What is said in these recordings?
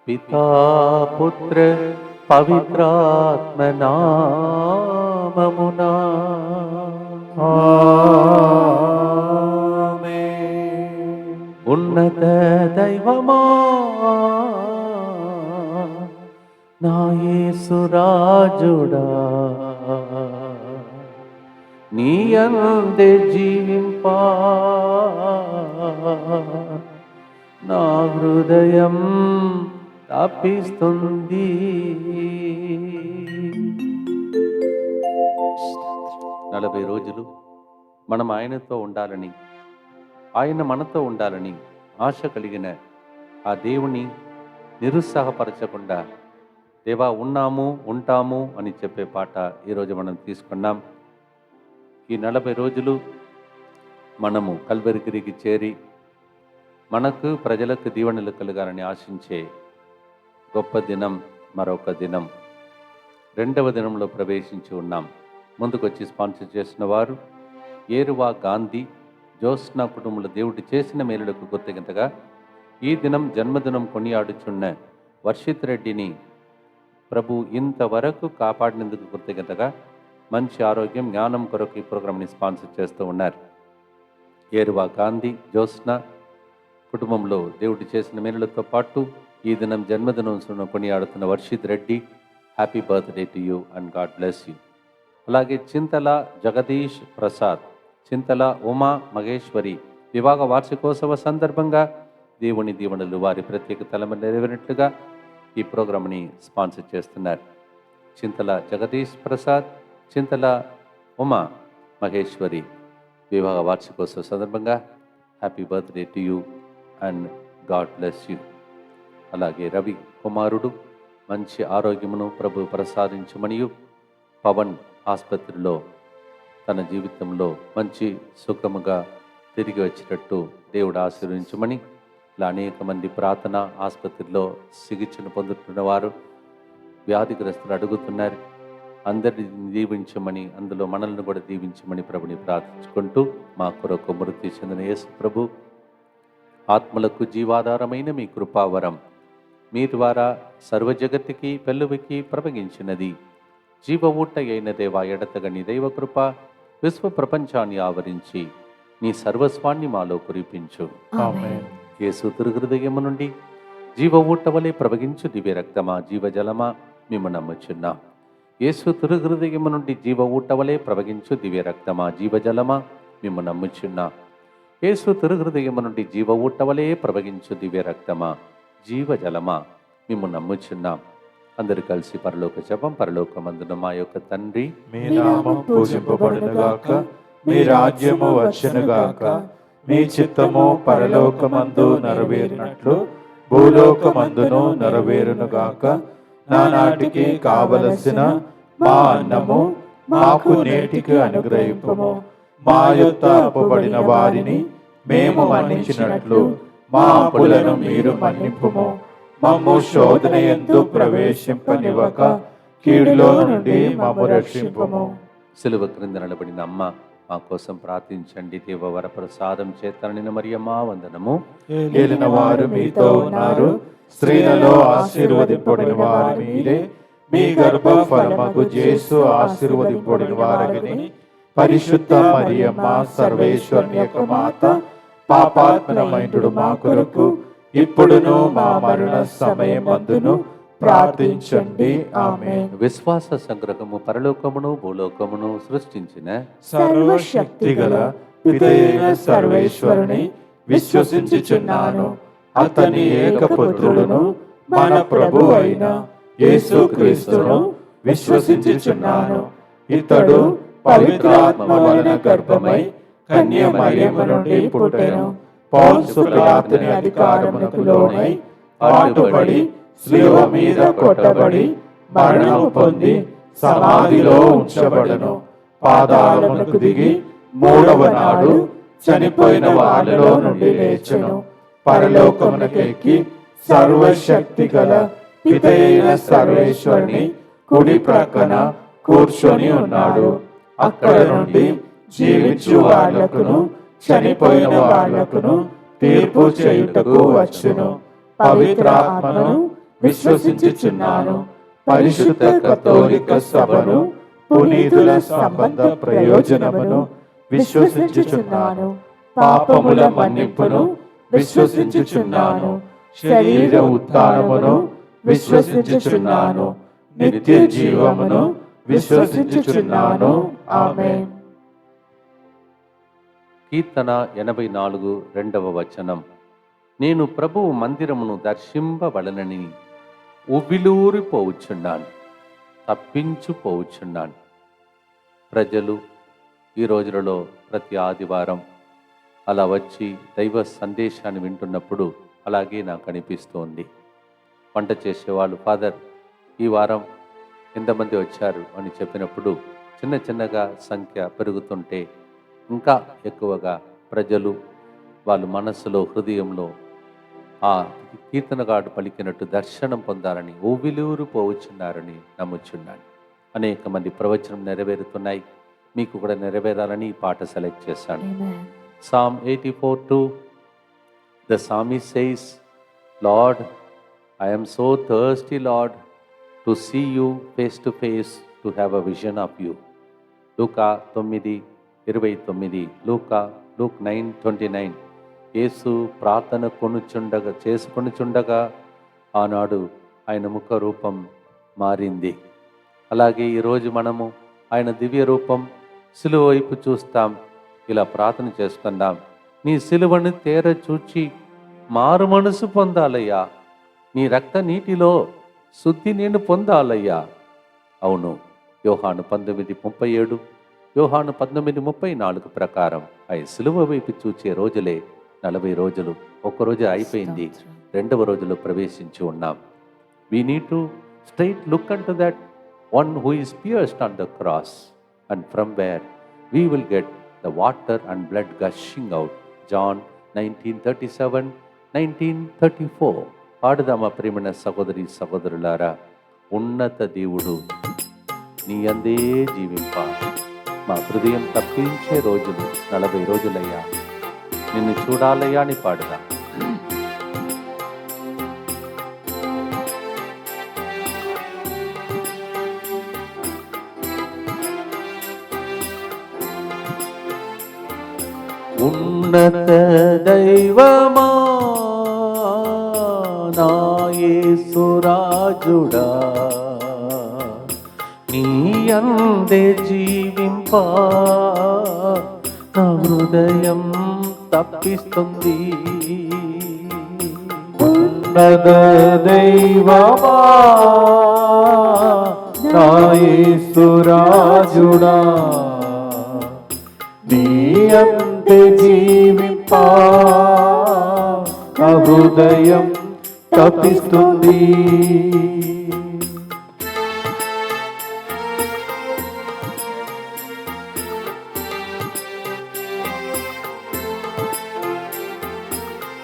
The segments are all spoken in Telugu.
పితా పుత్ర పవిత్రాత్మ నామమునా ఆమేన్. ఉన్నత దైవమా నా యేసురాజుడా, నీ యందే జీవింపా నా హృదయం తప్పిస్తుంది. 40 రోజులు మనం ఆయనతో ఉండాలని, ఆయన మనతో ఉండాలని ఆశ కలిగిన ఆ దేవుని నిరుత్సాహపరచకుండా దేవా ఉన్నాము ఉంటాము అని చెప్పే పాట ఈరోజు మనం తీసుకున్నాం. ఈ 40 రోజులు మనము కల్వరిగిరికి చేరి మనకు ప్రజలకు దీవెనలు కలగాలని ఆశించే గొప్ప దినం మరొక దినం, 2వ దినంలో ప్రవేశించి ఉన్నాం. ముందుకొచ్చి స్పాన్సర్ చేసిన వారు ఏరువా గాంధీ, జ్యోత్స్న కుటుంబంలో దేవుడు చేసిన మేలులకు కృతజ్ఞతగా ఈ దినం జన్మదినం కొనియాడుచున్న వర్షిత్ రెడ్డిని ప్రభు ఇంతవరకు కాపాడినందుకు కృతజ్ఞతగా మంచి ఆరోగ్యం జ్ఞానం కొరకు ఈ ప్రోగ్రాంని స్పాన్సర్ చేస్తూ ఉన్నారు. ఏరువా గాంధీ, జ్యోత్స్న కుటుంబంలో దేవుడు చేసిన మేలులతో పాటు ఈ దినం జన్మదినం కొనియాడుతున్న Varshith Reddy, happy birthday to you and God bless you. అలాగే చింతల జగదీష్ ప్రసాద్, చింతల ఉమా మహేశ్వరి వివాహ వార్షికోత్సవ సందర్భంగా దేవుని దీవెనలు వారి ప్రత్యేక తలమ నెరవేరినట్లుగా ఈ ప్రోగ్రాంని స్పాన్సర్ చేస్తున్నారు. చింతల జగదీష్ ప్రసాద్, చింతల ఉమా మహేశ్వరి వివాహ వార్షికోత్సవ సందర్భంగా happy birthday to you and God bless you. అలాగే రవి కుమారుడు మంచి ఆరోగ్యమును ప్రభు ప్రసాదించమనియు, పవన్ ఆసుపత్రిలో తన జీవితంలో మంచి సుఖముగా తిరిగి వచ్చేటట్టు దేవుడు ఆశీర్వదించమని, ఇలా అనేక మంది ప్రార్థన ఆసుపత్రిలో చికిత్సను పొందుతున్న వారు వ్యాధిగ్రస్తులు అడుగుతున్నారు. అందరిని దీవించమని, అందులో మనల్ని కూడా దీవించమని ప్రభుని ప్రార్థించుకుంటూ మా కొరకు మృతి చెందిన యేసు ప్రభు ఆత్మలకు జీవాధారమైన మీ కృపావరం మీ ద్వారా సర్వజగత్తుకి పెళ్ళువికి ప్రవగించినది. జీవ ఊట అయిన దేవా, ఎడతగని దైవ కృప విశ్వ ప్రపంచాన్ని ఆవరించి నీ సర్వస్వాన్ని మాలో కురిపించు. యేసు తిరుహృదయము నుండి జీవ ఊట వలె ప్రవగించు దివ్య రక్తమా, జీవజలమా మేము నమ్ముచున్నా. యేసు తిరుహృదయము నుండి జీవ ఊట వలె ప్రవగించు దివ్య రక్తమా, జీవజలమా మేము నమ్ముచున్నా. యేసు తిరుహృదయము నుండి జీవ ఊట వలె ప్రవగించు దివ్య రక్తమా, జీవజలమా మేము నమ్ముచున్నాం. అందరు కలిసి పరలోక జపం. పరలోకమందున మా యొక్క తండ్రి, మీ నామం పూజింపబడునుగాక, మీ రాజ్యము వచ్చునుగాక, మీ చిత్తము పరలోకమందు నెరవేరినట్లు భూలోకమందును నెరవేరునుగాక. నానాటికి కావలసిన మా అన్నము మాకు నేటికి అనుగ్రహింపుము. మా యొద్ద అప్పుబడిన వారిని మేము మన్నించినట్లు మా అప్పులను మీరు మన్నింపుము. మమ్ము శోధన యందు ప్రవేశింపనివ్వక కీడులో నుండి మమ్ము రక్షింపుము. సిలువ క్రింద నిలబడిన అమ్మ మా కోసం ప్రార్థించండి. దేవ వరప్రసాదం చేతనని మరియమ్మ వందనము. ఏలిన వారు మీతో ఉన్నారు, స్త్రీలలో ఆశీర్వదింపబడిన వారు మీరే, మీ గర్భ ఫలమగు యేసు ఆశీర్వదింపబడిన వారని. పరిశుద్ధ మరియమ్మ సర్వేశ్వరుని యొక్క మాత, పాపాత్మనమైనడు మా కొరకు ఇప్పుడును మా మరణ సమయమందును ప్రార్థించండి. ఆమేన్. విశ్వాస సంగ్రహము పరలోకమును భూలోకమును సృష్టించిన సర్వశక్తి గల పితయైన సర్వేశ్వరుని విశ్వసించుచున్నాను. అతని ఏకపుత్రుడును మన ప్రభు అయిన యేసుక్రీస్తును విశ్వసించుచున్నాను. ఇతడు పవిత్రాత్మ వలన గర్భమై కన్య మరియమ్మ నుండి పుట్టెను. పౌలు పిలాతుని అధికారమునకు లోనై పాటుపడి శిలువ మీద కొట్టబడి మరణము పొంది సమాధిలో ఉంచబడెను. పాతాళమునకు దిగి 3వ నాడు చనిపోయిన వారిలో నుండి లేచెను. పరలోకమునకెక్కి సర్వశక్తి గల పితయైన సర్వేశ్వరుని కుడి ప్రక్కన కూర్చొని ఉన్నాడు. అక్కడ నుండి జీవించు వాళ్లకును చనిపోయిన వాళ్లకును తీర్పు చేయుటకు వచ్చును. పవిత్రాత్మను విశ్వసించుచున్నాను. పరిశుద్ధ కథోలిక సభను, పునీతుల సంబంధ ప్రయోజనమును విశ్వసించుచున్నాను. పాపముల మన్నింపును విశ్వసించుచున్నాను. శరీర ఉత్థానమును విశ్వసించుచున్నాను. నిత్య జీవమును విశ్వసించుచున్నాను. ఆమేన్. కీర్తన 84 రెండవ వచనం. నేను ప్రభువు మందిరమును దర్శింపవలనని ఉవ్విలూరిపోవచ్చున్నాను, తప్పించుపోవచ్చున్నాను. ప్రజలు ఈ రోజులలో ప్రతి ఆదివారం అలా వచ్చి దైవ సందేశాన్ని వింటున్నప్పుడు అలాగే నాకు అనిపిస్తోంది. వంట చేసేవాళ్ళు, ఫాదర్ ఈ వారం ఎంతమంది వచ్చారు అని చెప్పినప్పుడు చిన్న చిన్నగా సంఖ్య పెరుగుతుంటే ఇంకా ఎక్కువగా ప్రజలు వాళ్ళ మనస్సులో, హృదయంలో ఆ కీర్తనగాడు పలికినట్టు దర్శనం పొందాలని, ఊవిలూరిపోవచ్చున్నారని నమ్ముచున్నాను. అనేక మంది ప్రవచనం నెరవేరుతున్నాయి. మీకు కూడా నెరవేరాలని ఈ పాట సెలెక్ట్ చేశాను. Psalm 84:2. The psalmist says, Lord, I am so thirsty, Lord, to see you face to face, to have a vision of you. Luka 9:29, Luke 9:29. యేసు ప్రార్థన చేసుకొనుచుండగా ఆనాడు ఆయన ముఖ రూపం మారింది. అలాగే ఈరోజు మనము ఆయన దివ్య రూపం సిలువ వైపు చూస్తాం. ఇలా ప్రార్థన చేసుకుందాం. నీ సిలువను తేర చూచి మారు మనసు పొందాలయ్యా, నీ రక్త నీటిలో శుద్ధి నేను పొందాలయ్యా. అవును, యోహాను 19:37, యోహాను 19:34 ప్రకారం ఆయన సిలువ వైపు చూచే రోజులే 40 రోజులు. ఒక్కరోజు అయిపోయింది, రెండవ రోజులో ప్రవేశించి ఉన్నాం. We need to straight look unto that one who is pierced on the cross, and from where we will get the water and blood gushing out. John 19:37, 19:34. పాడుదామా ప్రియమైన సహోదరి సహోదరులారా. ఉన్నత దేవుడు నీ అందే జీవింప మా హృదయం తప్పించే రోజులు 40 రోజులయ్యా, నిన్ను చూడాలయ్యా అని పాడుదా. ఉన్నత దైవమా నా యేసురాజుడా, నీ అందే జీవింప నా హృదయం తప్పిస్తుంది. ఉన్నత దైవమా నా యేసురాజుడా, నీ అందే జీవింప నా హృదయం తప్పిస్తుంది.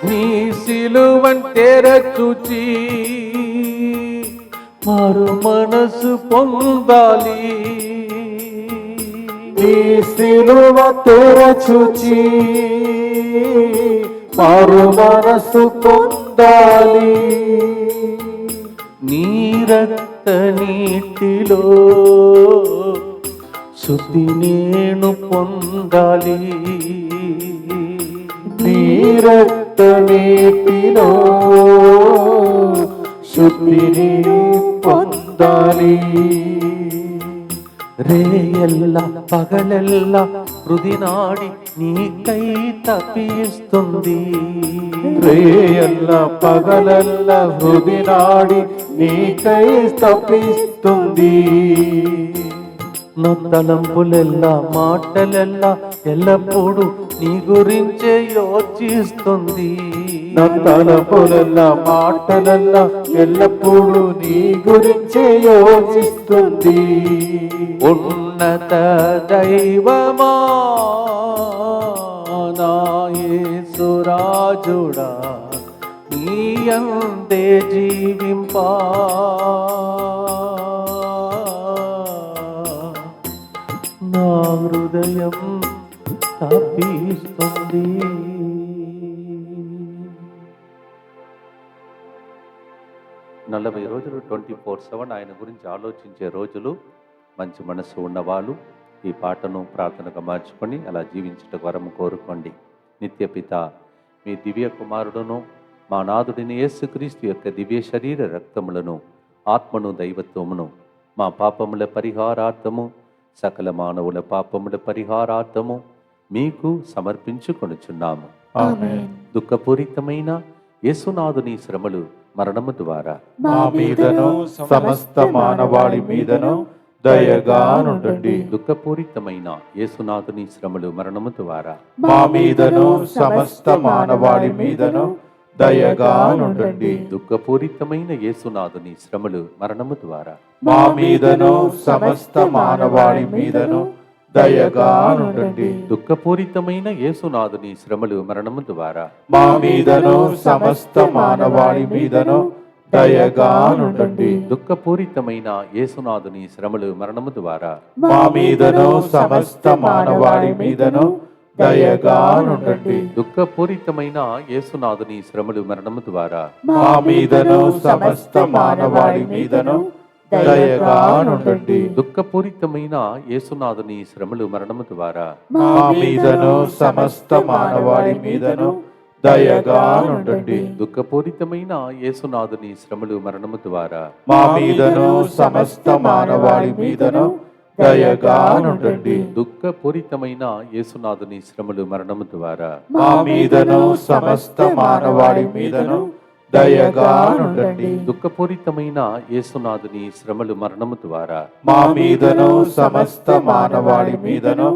నీ సిలువన్ తెర చూచి మారు మనసు పొందాలి. నీ సిలువ తెర చూచి మారు మనసు పొందాలి. నీ రక్త నీటిలో శుద్ధి నేను పొందాలి. నీ రక్త నీటిలో శుద్ధిని పొందాలి. రేయల్లా పగలెల్లా హృదినాడి నీకై తప్పిస్తుంది. రేయల్ల పగలల్ల హృదినాడి నీకై తప్పిస్తుంది. నా తలంపులెల్లా మాటలెల్లా ఎల్లప్పుడూ నీ గురించే యోచిస్తుంది. నా తలపులల్లా మాటలల్లా ఎల్లప్పుడూ నీ గురించే యోచిస్తుంది. ఉన్నత దైవమా నా యేసురాజుడా, నీ అందే జీవింపా నా హృదయం తప్పిస్తుంది. 40 రోజులు 24/7 ఆయన గురించి ఆలోచించే రోజులు, మంచి మనసు ఉన్నవాళ్ళు ఈ పాటను ప్రార్థనగా మార్చుకొని అలా జీవించుటకు వరం కోరుకోండి. నిత్య పిత, మీ దివ్య కుమారుడును మా నాథుడిని యేసుక్రీస్తు యొక్క దివ్య శరీర రక్తములను, ఆత్మను, దైవత్వమును మా పాపముల పరిహారార్థము, సకల మానవుల పాపముల పరిహారార్థము మీకు సమర్పించుకొనుచున్నాము. ఆమేన్. దుఃఖపూరితమైన యేసునాథుని శ్రమలు, మరణము ద్వారా మా మీదను సమస్త మానవాళి మీదను దయగా నుండండి. దుఃఖపూరితమైన యేసునాథుని శ్రమలు, మరణము ద్వారా మా మీదను సమస్త మానవాళి మీదను దయగా నుండండి. దుఃఖపూరితమైన యేసునాథుని శ్రమలు, మరణము ద్వారా మా మీదను సమస్త మానవాళి మీదను దయగా నుండండి. దుఃఖపూరితమైన యేసునాథుని శ్రమలు, మరణము ద్వారా మా మీదను సమస్త మానవాళి మీదను దయగా నుండండి. దుఃఖపూరితమైన యేసునాథుని శ్రమలు, మరణము ద్వారా మా మీదను సమస్త మానవాళి మీదను దయగా నుండండి. దుఃఖపూరితమైన యేసునాథుని శ్రమలు, మరణము ద్వారా మా మీదను సమస్త మానవాళి మీదను దయగా నుండండి. దుఃఖపూరితమైన యేసునాథుని శ్రమలు, మరణము ద్వారా మా మీదను సమస్త మానవాళి మీదను దయగా నుండండి. దుఃఖపూరితమైన యేసునాథుని శ్రమలు, మరణము ద్వారా మా మీదను సమస్త మానవాళి మీదను దయగా నుండండి. దుఃఖపూరితమైన యేసునాథుని శ్రమలు, మరణము ద్వారా మా మీదను సమస్త మానవాళి మీదను దయగా నుండండి. దుఃఖపూరితమైన యేసునాథుని శ్రమలు, మరణము ద్వారా మా మీదను సమస్త మానవాళి మీదను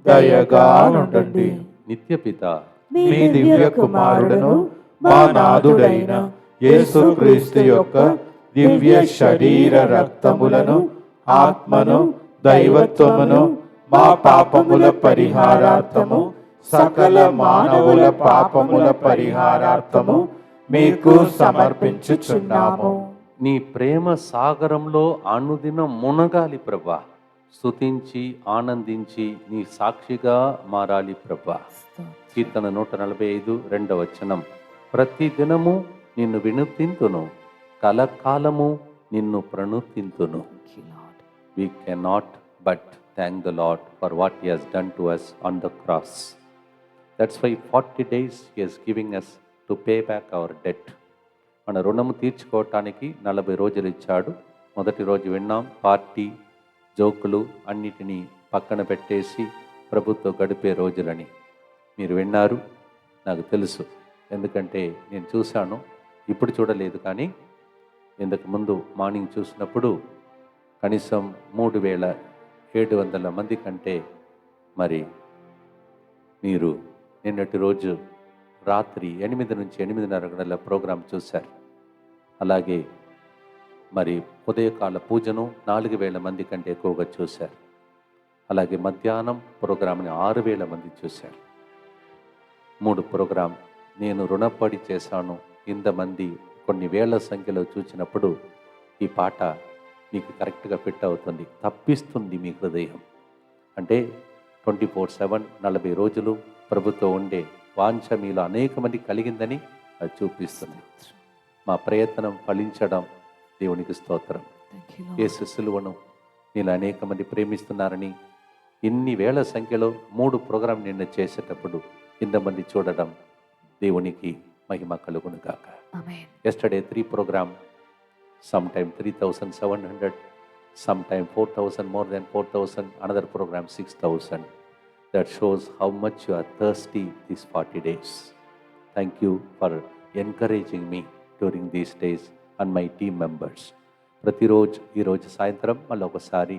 దయగా నుండండి. నిత్యపిత, మీ దివ్య కుమారుడును మా నాథుడైన యేసుక్రీస్తు యొక్క దివ్య శరీర రక్తములను, ఆత్మను, దైవత్వమును మా పాపముల పరిహారార్థము, సకల మానవుల పాపముల పరిహారార్థము మీకు సమర్పించుచున్నాము. నీ ప్రేమ సాగరంలో అనుదినం మునగాలి ప్రభా. స్తుతించి ఆనందించి నీ సాక్షిగా మారాలి ప్రభా. కీర్తన 145 2వ వచనం. ప్రతి దినము నిన్ను వినుతింతును, కలకాలము నిన్ను ప్రణుతింతును. We cannot but thank the Lord for what He has done to us on the cross. That's why 40 days He is giving us to pay back our debt. మన రుణము తీర్చుకోవటానికి 40 రోజులు ఇచ్చాడు. మొదటి రోజు విన్నాం, పార్టీ, జోకులు అన్నిటినీ పక్కన పెట్టేసి ప్రభుత్వం గడిపే రోజులని మీరు విన్నారు. నాకు తెలుసు, ఎందుకంటే నేను చూశాను. ఇప్పుడు చూడలేదు, కానీ ఇంతకు ముందు మార్నింగ్ చూసినప్పుడు కనీసం 3700 మంది కంటే మరి మీరు నిన్నటి రోజు రాత్రి 8 నుంచి 8:30 గంటల ప్రోగ్రాం చూశారు. అలాగే మరి ఉదయకాల పూజను 4000 మంది కంటే ఎక్కువగా చూశారు. అలాగే మధ్యాహ్నం ప్రోగ్రాంని 6000 మంది చూశారు. 3 ప్రోగ్రాం నేను రుణపడి చేశాను. ఇంతమంది కొన్ని వేల సంఖ్యలో చూసినప్పుడు ఈ పాట మీకు కరెక్ట్గా ఫిట్ అవుతుంది, తప్పిస్తుంది మీ హృదయం. అంటే 24/7 40 రోజులు ప్రభుత్వం ఉండే వాంఛ మీలో అనేక మంది కలిగిందని అది చూపిస్తుంది. మా ప్రయత్నం ఫలించడం దేవునికి స్తోత్రం. యేసు సిలువను మీలో అనేక మంది ప్రేమిస్తున్నారని, ఇన్ని వేల సంఖ్యలో 3 ప్రోగ్రాం నిన్న చేసేటప్పుడు ఇంతమంది చూడడం దేవునికి మహిమ కలుగును గాక. Yesterday 3 program, sometime 3,700, sometime 4,000, more than 4,000, another program 6,000. That shows how much you are thirsty these 40 days. Thank you for encouraging me during these days and my team members. ప్రతిరోజు ఈరోజు సాయంత్రం మళ్ళీ ఒకసారి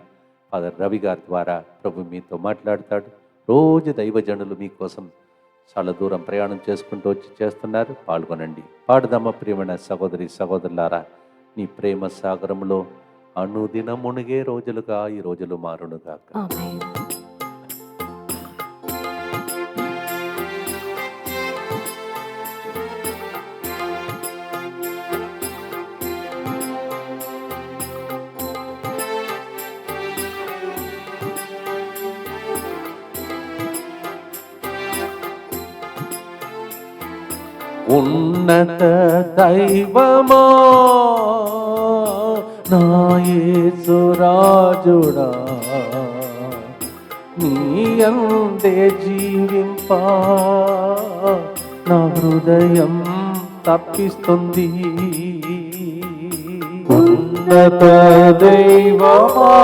ఫాదర్ రవి గారి ద్వారా ప్రభు మీతో మాట్లాడతాడు. రోజు దైవజనులు మీకోసం చాలా దూరం ప్రయాణం చేసుకుంటూ వచ్చి చేస్తున్నారు. పాల్గొనండి. పాడుదమ్మ ప్రియమైన సహోదరి సహోదరులారా, నీ ప్రేమ సాగరంలో అనుదినం మునిగే రోజులుగా ఈ రోజులు మారునుగాక. ఉన్నత దైవమా నా యేసురాజుడా, నీ అందే జీవింప నా హృదయం తప్పిస్తుంది. ఉన్నత దైవమా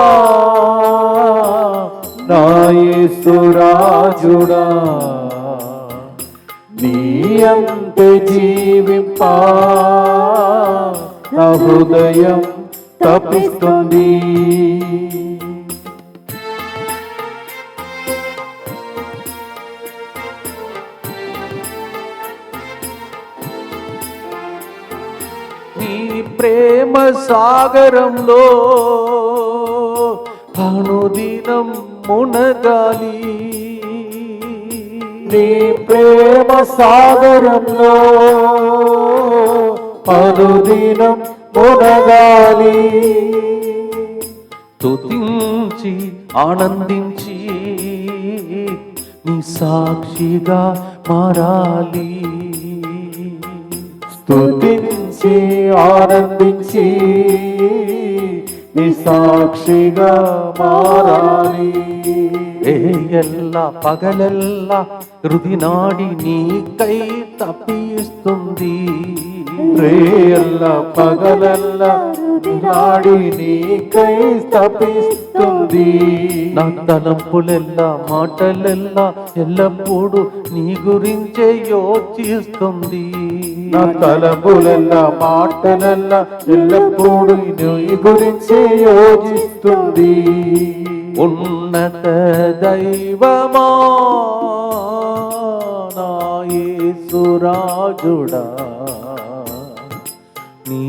నా యేసురాజుడా, నీ అంతే జీవింప నా హృదయం తప్పిస్తుంది. నీ ప్రేమ సాగరంలో అనుదినం మునగాలి, నీ ప్రేమ సాగరంలో అనుదినం మునగాలి. స్తుతించి ఆనందించి నీ సాక్షిగా మారాలి. స్తుతించి ఆనందించి నీ సాక్షిగా మారాలి. రేయల్లా పగలల్లా హృదినాడి నీకై తప్పిస్తుంది. రేయల్ల పగలల్ల నాడి నీకై తప్పిస్తుంది. నా తలంపులెల్లా మాటలెల్లా ఎల్లప్పుడూ నీ గురించే యోచిస్తుంది. నా తలపులల్ల మాటలల్ల ఎల్లప్పుడూ నీ గురించి యోచిస్తుంది. ఉన్నత దైవమా నా యేసురాజుడా, నీ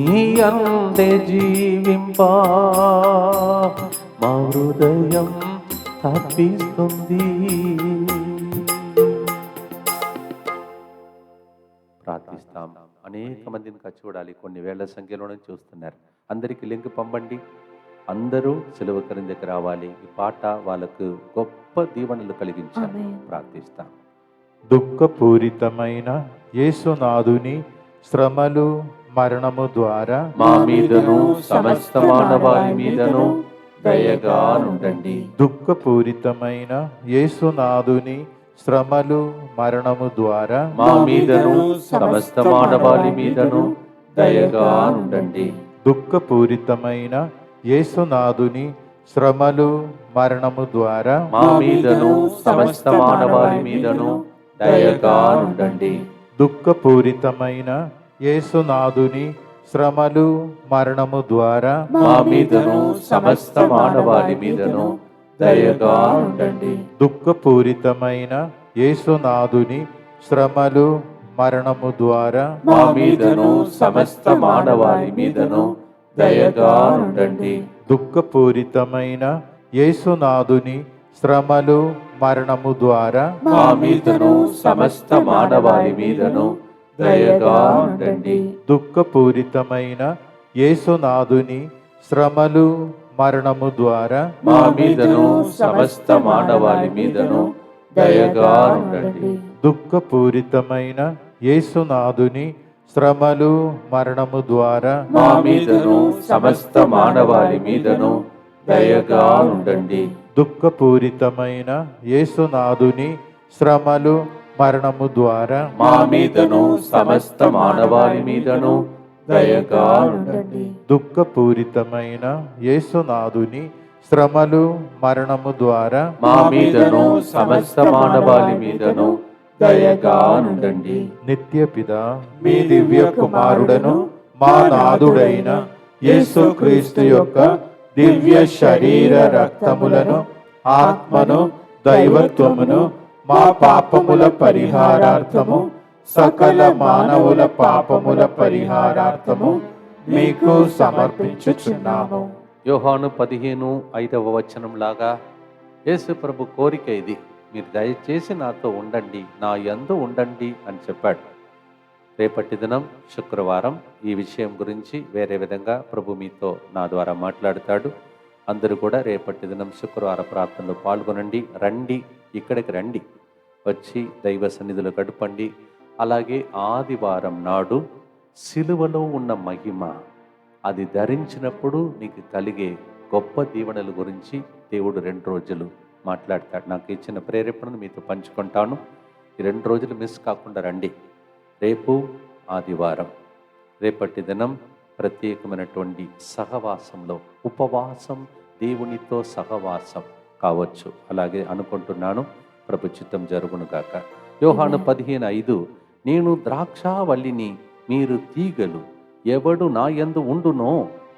అందే జీవింప మా హృదయం తప్పిస్తుంది. ప్రార్థిస్తాం. అనేక మందిని చూడాలి, కొన్ని వేల సంఖ్యలోనే చూస్తున్నారు. అందరికీ లింక్ పంపండి. అందరూ సెలవుకరం దగ్గర రావాలి. ఈ పాట వాళ్ళకు గొప్ప దీవెనలు కలిగించాలి. ప్రార్థిస్తాం. దుఃఖపూరితమైన యేసునాథుని శ్రమలు మరణము ద్వారా మా మీదను సమస్త మానవాళి మీదను దయగా నుండండి. దుఃఖపూరితమైన యేసునాథుని శ్రమలు మరణము ద్వారా మా మీదను సమస్త మానవాళి మీదను దయగా నుండండి. దుఃఖపూరితమైన యేసునాథుని శ్రమలు మరణము ద్వారా మా మీదను సమస్త మానవాళి మీదను దయగా నుండండి. దుఃఖపూరితమైన యేసునాథుని శ్రమలు మరణము ద్వారా మా మీదను సమస్త మానవాళి మీదను దయగా ఉండండి. దుఃఖపూరితమైన యేసునాథుని శ్రమలు మరణము ద్వారా మా మీదను సమస్త మానవాళి మీదను దయగా ఉండండి. దుఃఖపూరితమైన యేసునాథుని శ్రమలు మరణము ద్వారా మా మీదను సమస్త మానవాళి మీదను దయగా ఉండండి. దుఃఖపూరితమైన యేసునాథుని శ్రమలు మరణము ద్వారా మా మీదను సమస్త మానవాళి మీదను దయగా ఉండండి. దుఃఖపూరితమైన యేసునాథుని శ్రమలు మరణము ద్వారా మా మీదను సమస్త మానవాళి మీదను దయగా ఉండండి. దుఃఖపూరితమైన యేసునాథుని శ్రమలు మరణము ద్వారా మా మీదను సమస్త మానవాళి మీదను దయగా ఉండండి. దుఃఖపూరితమైన యేసునాథుని శ్రమలు మరణము ద్వారా మా మీదను సమస్త మానవాళి మీదను దయగా ఉండండి. నిత్యపిత మీ దివ్య కుమారుడను మా నాథుడైన యేసుక్రీస్తు యొక్క దివ్య శరీర రక్తములను ఆత్మను దైవత్వమును మా పాపముల పరిహారార్థము సకల మానవుల పాపముల పరిహారార్థము మీకు సమర్పించుచున్నాము. యోహాను 15:5 లాగా యేసు ప్రభు కోరిక ఇది, మీరు దయచేసి నాతో ఉండండి, నా యందు ఉండండి అని చెప్పాడు. రేపటి దినం శుక్రవారం ఈ విషయం గురించి వేరే విధంగా ప్రభు మీతో నా ద్వారా మాట్లాడతాడు. అందరూ కూడా రేపటి దినం శుక్రవార ప్రార్థనలో పాల్గొనండి. రండి, ఇక్కడికి రండి, వచ్చి దైవ సన్నిధిలో గడపండి. అలాగే ఆదివారం నాడు సిలువలో ఉన్న మహిమ, అది ధరించినప్పుడు నీకు కలిగే గొప్ప దీవెనల గురించి దేవుడు 2 రోజులు మాట్లాడతాడు. నాకు ఇచ్చిన ప్రేరేపణను మీతో పంచుకుంటాను. ఈ 2 రోజులు మిస్ కాకుండా రండి. రేపు ఆదివారం, రేపటి దినం ప్రత్యేకమైనటువంటి సహవాసంలో ఉపవాసం, దేవునితో సహవాసం కావచ్చు. అలాగే అనుకుంటున్నాను. ప్రభు చిత్తం జరుగును గాక. యోహాను 15:5, నేను ద్రాక్షావల్లిని, మీరు తీగలు. ఎవడు నా యందు ఉండునో,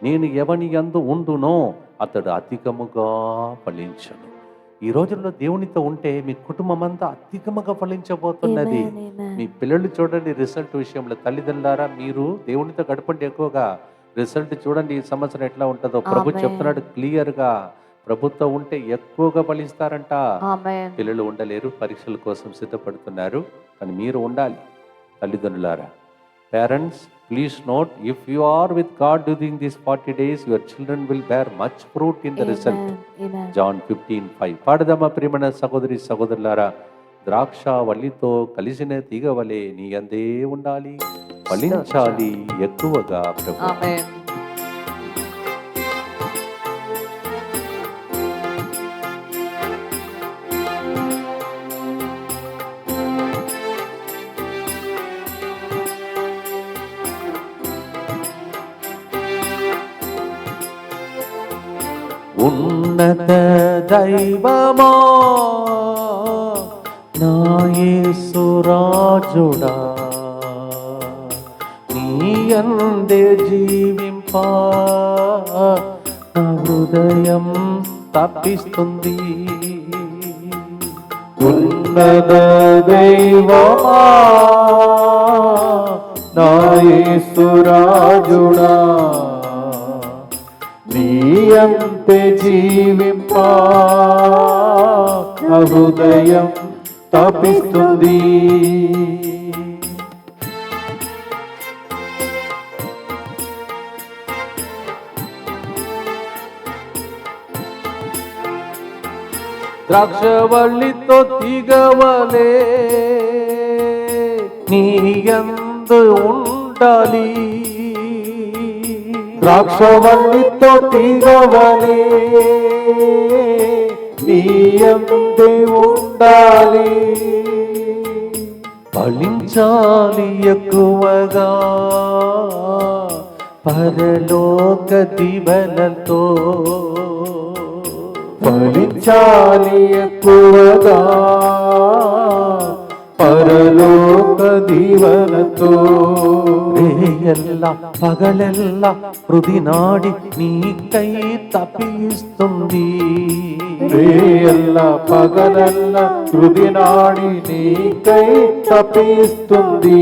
నేను ఎవని యందు ఉండునో అతడు అధికముగా ఫలించను. ఈ రోజుల్లో దేవునితో ఉంటే మీ కుటుంబం అంతా అధికముగా ఫలించబోతున్నది. మీ పిల్లలు చూడండి, రిజల్ట్ విషయంలో తల్లిదండ్రులారా మీరు దేవునితో గడపండి ఎక్కువగా. రిజల్ట్ చూడండి ఈ సంవత్సరం ఎట్లా ఉంటుందో. ప్రభు చెప్తున్నాడు క్లియర్గా, ప్రభుత్వం ఉంటే ఎక్కువగా ఫలిస్తారంట. పిల్లలు ఉండలేరు, పరీక్షల కోసం సిద్ధపడుతున్నారు, కానీ మీరు ఉండాలి. తల్లిదండ్రులారా, parents, please note, if you are with God during these 40 days, your children will bear much fruit in the result. John 15:5. పాడదమ్మా ప్రియమైన సహోదరి సహోదరులారా, ద్రాక్ష వల్లితో కలిసిన తీగ వలె నీ అందే ఉండాలి, ఫలించాలి ఎక్కువగా ప్రభు. ఉన్నత దైవమా, నా యేసు రాజుడా, నీ యందే జీవింప నా హృదయం తప్పిస్తుంది. ఉన్నత దైవమా, నా యేసు రాజుడా, నీయంతే జీవింప నా హృదయం తపిస్తుంది. ద్రాక్షవల్లితో తీగవలే నీ యందు ఉండాలి, ద్రాక్షవల్లితో తీగవలే నీ యందే ఉండాలి, ఫలించాలి ఎక్కువగా పరలోక దీవెనలతో, ఫలించాలి ఎక్కువగా పరలోక దీవెనతో. రేయెల్లా పగలెల్లా హృది నాడి నీకై తపిస్తుంది, రేయెల్లా పగలెల్లా హృది నాడి నీకై తపిస్తుంది.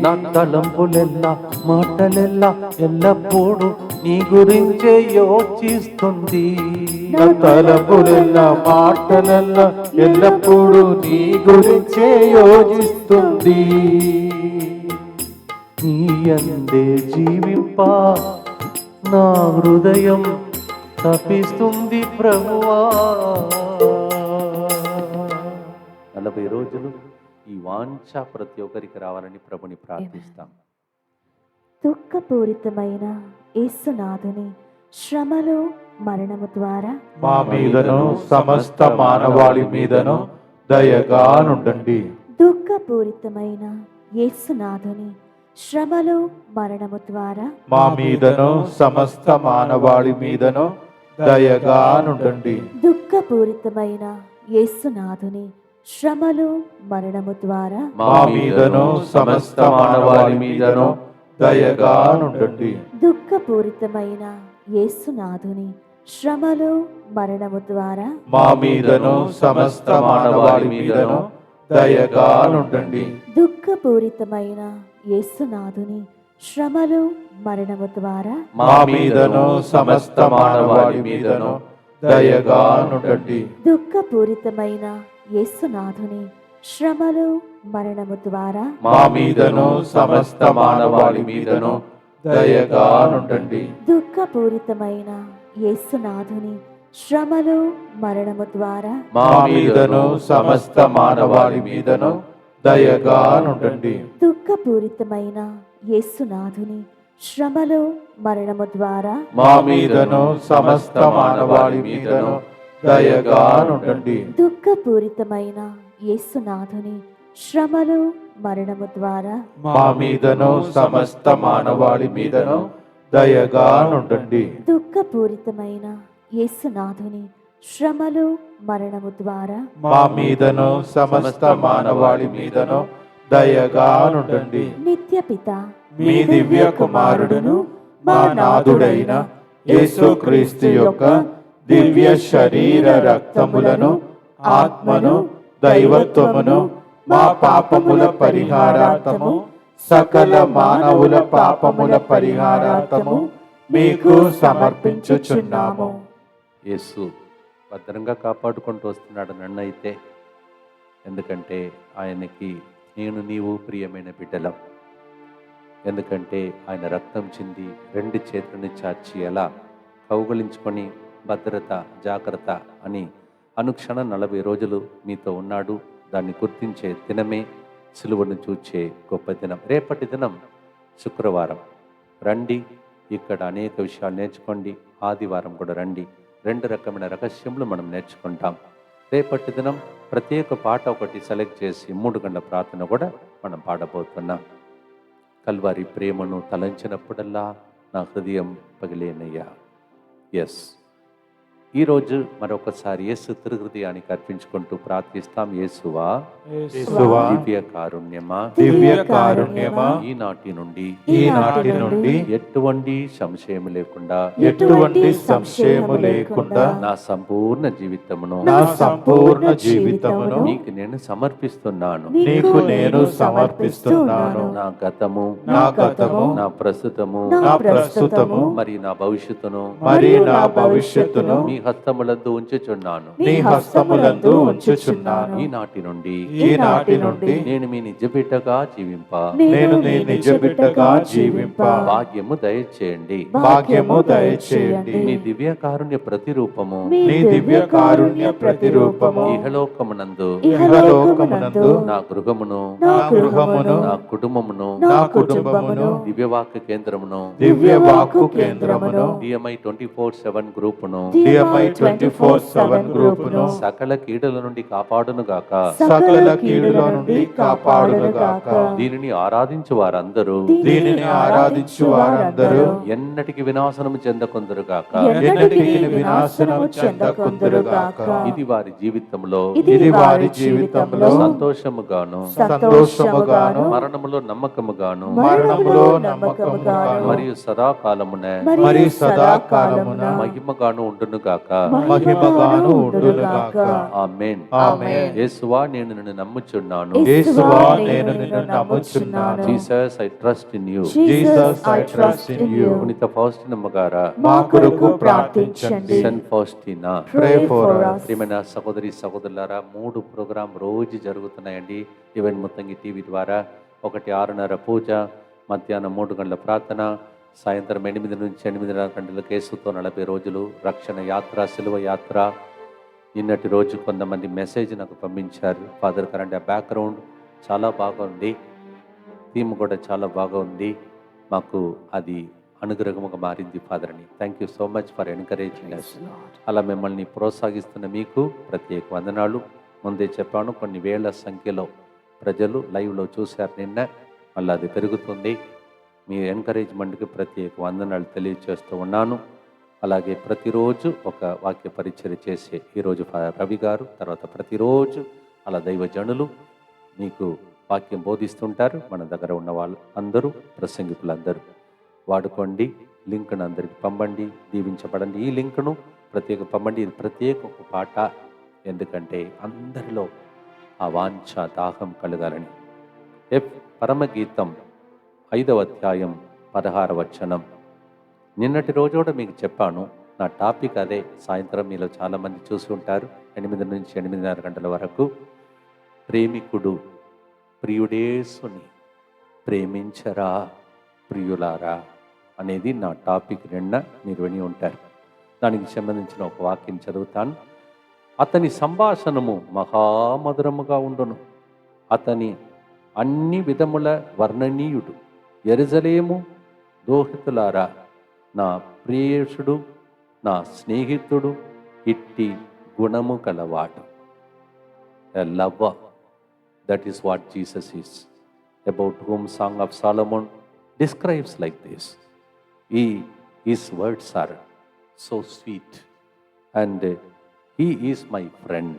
నా తలంపులెల్లా మాటలెల్లా ఎల్లప్పుడూ నీ గురించే యోచిస్తుంది, నా తలంపులెల్లా మాటలెల్లా ఎల్లప్పుడూ నీ గురించే యోచిస్తుంది. నీ యందే జీవింప నా హృదయం తపిస్తుంది ప్రభువా. 40 రోజులు ఈ వాంఛ ప్రతి ఒక్కరికి రావాలని ప్రభుని ప్రార్థిస్తాం. దుఃఖపూరితమైన యేసునాథుని శ్రమలు మరణము ద్వారా మా మీదను సమస్త మానవాళి మీదను దయగా నుండండి. దుఃఖపూరితమైన యేసునాథుని శ్రమలు మరణము ద్వారా మా మీదను సమస్త మానవాళి మీదను దయగా నుండండి. దుఃఖపూరితమైన యేసునాథుని శ్రమలు మరణము ద్వారా మా మీదను సమస్త మానవాళి మీదను దయగా నుండండి. దుఃఖపూరితమైన యేసునాథుని శ్రమలు మరణము ద్వారా మా మీదను సమస్త మానవాళి మీదను దయగా నుండండి. దుఃఖపూరితమైన యేసునాథుని శ్రమలు మరణము ద్వారా మా మీదను సమస్త మానవాళి మీదను దయగా నుండండి. దుఃఖపూరితమైన యేసునాథుని శ్రమలు మరణము ద్వారా మా మీదను సమస్త మానవాళి మీదను దయగా నుండండి. దుఃఖపూరితమైన యేసునాథుని శ్రమలు మరణము ద్వారా మా మీదను సమస్త మానవాళి మీదను దయగా నుండండి. దుఃఖపూరితమైన యేసునాథుని శ్రమలు మరణము ద్వారా మా మీదను సమస్త మానవాళి మీదను దయగా నుండండి. దుఃఖపూరితమైన యేసునాథుని శ్రమలు మరణము ద్వారా మా మీదను సమస్త మానవాళి మీదను దయగా నుండండి. దుఃఖపూరితమైన యేసునాథుని శ్రమలు మరణము ద్వారా మా మీదను సమస్త మానవాళి మీదను దయగా నుండండి. నిత్యపిత మీ దివ్య కుమారుడును మా నాథుడైన యేసుక్రీస్తు యొక్క దివ్య శరీర రక్తములను ఆత్మను దైవత్వమును మా పాపముల పరిహారార్థము సకల మానవుల పాపముల పరిహారార్థము మీకు సమర్పించుచున్నాము. యేసు భద్రంగా కాపాడుకుంటూ వస్తున్నాడు నన్ను అయితే, ఎందుకంటే ఆయనకి నేను నీవు ప్రియమైన బిడ్డలం. ఎందుకంటే ఆయన రక్తం చింది రెండు చేతులని చాచి ఎలా కౌగలించుకొని భద్రత జాగ్రత్త అని అనుక్షణం 40 రోజులు మీతో ఉన్నాడు. దాన్ని గుర్తించే దినమే సిలువను చూచే గొప్ప దినం. రేపటి దినం శుక్రవారం. రండి, ఇక్కడ అనేక విషయాలు నేర్చుకోండి. ఆదివారం కూడా రండి. 2 రకమైన రహస్యములు మనం నేర్చుకుంటాం. రేపటి దినం ప్రత్యేక పాట ఒకటి సెలెక్ట్ చేసి 3 గంటల ప్రార్థన కూడా మనం పాడబోతున్నాం. కల్వారి ప్రేమను తలంచినప్పుడల్లా నా హృదయం పగిలేనయ్యా. ఎస్, ఈరోజు మరొకసారి యేసు తిరుహృదయానికి అర్పించుకుంటూ ప్రార్థిస్తాం. యేసువా, యేసువా, దివ్య కారుణ్యమా, దివ్య కారుణ్యమా, ఈనాటి నుండి ఎటువంటి సంశయము లేకుండా సంశయము లేకుండా నా సంపూర్ణ జీవితమును నీకు నేను సమర్పిస్తున్నాను. నీకు నేను సమర్పిస్తున్నాను. నా గతము, నా ప్రస్తుతము, మరి నా భవిష్యత్తును నీ హస్తములందు ఉంచుచున్నాను. ఈనాటి నుండి నేను మీ నిజ బిడ్డగా జీవింప భాగ్యము దయచేయండి. మీ దివ్య కారుణ్య ప్రతిరూపము ఇహలోకమునందు నా గృహమును నా కుటుంబమును దివ్యవాక్య కేంద్రమును DMI 24/7 గ్రూపును సకల కీడుల నుండి కాపాడును గాక. దీనిని ఆరాధించు వారందరూ ఎన్నటికి వినాశనము చెందకుందురు గాక. ఇది వారి జీవితంలో సంతోషముగాను మరణములో నమ్మకముగాను మరియు సదాకాలమున మహిమగాను ఉండును గాక. ఆమేన్. యేసువా, నేను నిన్ను నమ్ముచున్నాను. Jesus, I trust in you. పునీత ఫౌస్టినమ్మ గారా, మా కొరకు ప్రార్థించండి. Saint Faustina, Pray for us. ప్రియమైన సహోదరి సహోదరులారా, 3 ప్రోగ్రాం రోజు జరుగుతున్నాయండి ఈవెంట్ మొత్తంగా టీవీ ద్వారా. 6:30 పూజ, మధ్యాహ్నం 3 గంటల ప్రార్థన, సాయంత్రం 8 నుంచి 8:30 గంటలకు యేసుతో 40 రోజులు రక్షణ యాత్ర, సిలువ యాత్ర. నిన్నటి రోజు కొంతమంది మెసేజ్ నాకు పంపించారు. ఫాదర్ కరెంట్ ఆ బ్యాక్గ్రౌండ్ చాలా బాగుంది, థీమ్ కూడా చాలా బాగుంది, మాకు అది అనుగ్రహముగా మారింది ఫాదర్ అని. Thank you so much for encouraging us. అలా మిమ్మల్ని ప్రోత్సహిస్తున్న మీకు ప్రత్యేక వందనాలు. ముందే చెప్పాను, కొన్ని వేల సంఖ్యలో ప్రజలు లైవ్లో చూశారు నిన్న, మళ్ళీ అది పెరుగుతుంది. మీ ఎంకరేజ్మెంట్కి ప్రత్యేక వందనాలు తెలియజేస్తూ ఉన్నాను. అలాగే ప్రతిరోజు ఒక వాక్య పరిచయం చేసే ఈరోజు రవి గారు, తర్వాత ప్రతిరోజు అలా దైవజనులు మీకు వాక్యం బోధిస్తుంటారు. మన దగ్గర ఉన్న వాళ్ళు అందరూ, ప్రసంగికులందరూ వాడుకోండి. లింక్ను అందరికి పంపండి, దీవించబడండి. ఈ లింక్ను ప్రత్యేక పంపండి. ఇది ప్రత్యేక ఒక పాట, ఎందుకంటే అందరిలో ఆ వాంఛ దాహం కలగాలని. పరమగీతం 5వ అధ్యాయం 16వ వచనం. నిన్నటి రోజు కూడా మీకు చెప్పాను, నా టాపిక్ అదే. సాయంత్రం మీలో చాలామంది చూసి ఉంటారు. 8 నుంచి 8:30 గంటల వరకు ప్రేమికుడు ప్రియుడేసుని ప్రేమించరా ప్రియులారా అనేది నా టాపిక్. నిన్న మీరు విని ఉంటారు. దానికి సంబంధించిన ఒక వాక్యం చదువుతాను. అతని సంభాషణము మహామధురముగా ఉండును, అతని అన్ని విధముల వర్ణనీయుడు. యెరూషలేము దోహితులారా, నా ప్రియేషుడు, నా స్నేహితుడు, ఇట్టి గుణము కలవాడు. A lover, that is what Jesus is, about whom Song of Solomon describes like this. His words are so sweet, and he is my friend.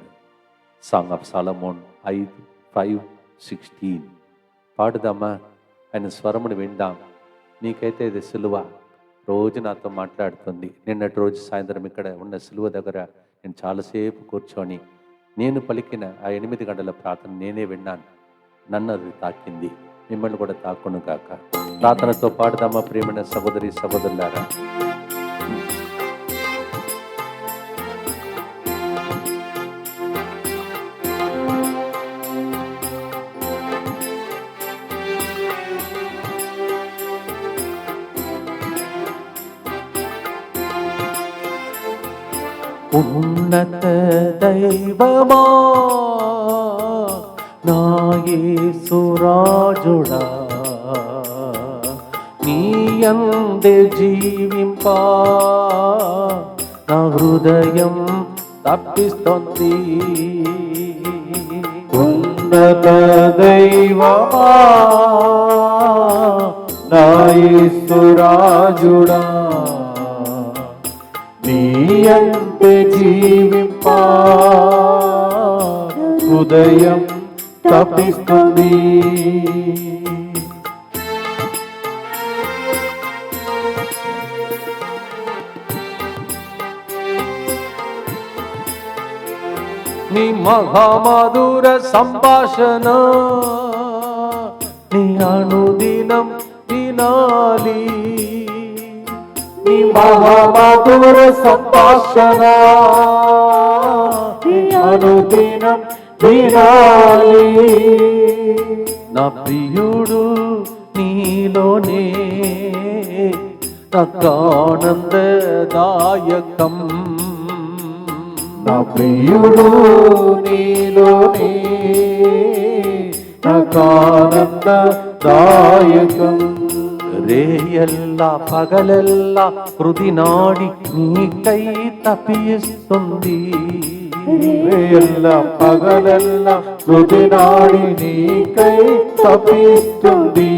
Song of Solomon 5:16. పాడుదామా? ఆయన స్వరమును విందాం. నీకైతే ఇది సిలువ రోజు నాతో మాట్లాడుతుంది. నిన్నటి రోజు సాయంత్రం ఇక్కడ ఉన్న సిలువ దగ్గర నేను చాలాసేపు కూర్చొని నేను పలికిన ఆ 8 గంటల ప్రార్థన నేనే విన్నాను. నన్ను అది తాకింది, మిమ్మల్ని కూడా తాకును కాక. ప్రార్థనతో పాడుదామా ప్రియమైన సహోదరి సహోదరులారా? ఉన్నత దైవమా, నా యేసురాజుడా, నీ యందే జీవింపా నా హృదయం తప్పిస్తోంది. ఉన్నత దైవమా, నా యేసురాజుడా, నీయంతే జీవింపా హృదయం తప్పిస్తుంది. నీ మహామధుర సంభాషణ నీ అనుదినం వినాలి. నీ మహామధుర సంభాషణ నీ అనుదినం వినాలి. నా ప్రియుడు నీలోనే నాకానందదాయకం. నా ప్రియుడు నీలోనే నాకానందదాయకం. రేయల్లా పగలెల్లా హృది నాడి నీకై తపిస్తుంది. రేయల్లా పగలెల్లా హృది నాడి నీకై తపిస్తుంది.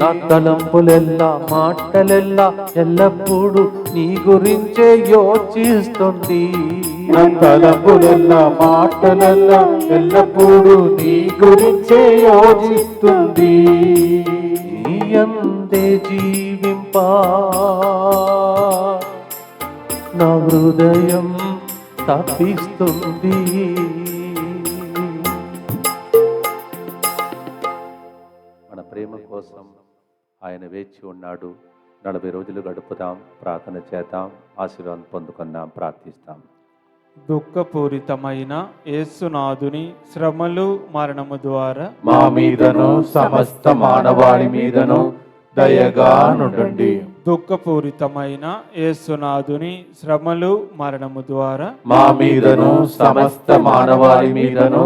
నా తలంపులెల్లా మాటలెల్లా ఎల్లప్పుడూ నీ గురించే యోచిస్తుంది. నా తలంపులెల్లా మాటలెల్లా ఎల్లప్పుడూ నీ గురించే యోచిస్తుంది. నీ యందే జీవింపా నా హృదయం తప్పిస్తుంది. మన ప్రేమ కోసం ఆయన వేచి ఉన్నాడు. 40 రోజులు గడుపుదాం, ప్రార్థన చేద్దాం, ఆశీర్వాదం పొందుకుందాం, ప్రార్థిస్తాం. దుఃఖపూరితమైన యేసునాథుని శ్రమలు మరణము ద్వారా మా మీదను సమస్త మానవాళి మీదను దయగా నుండండి. దుఃఖపూరితమైన యేసునాథుని శ్రమలు మరణము ద్వారా మా మీదను సమస్త మానవాళి మీదను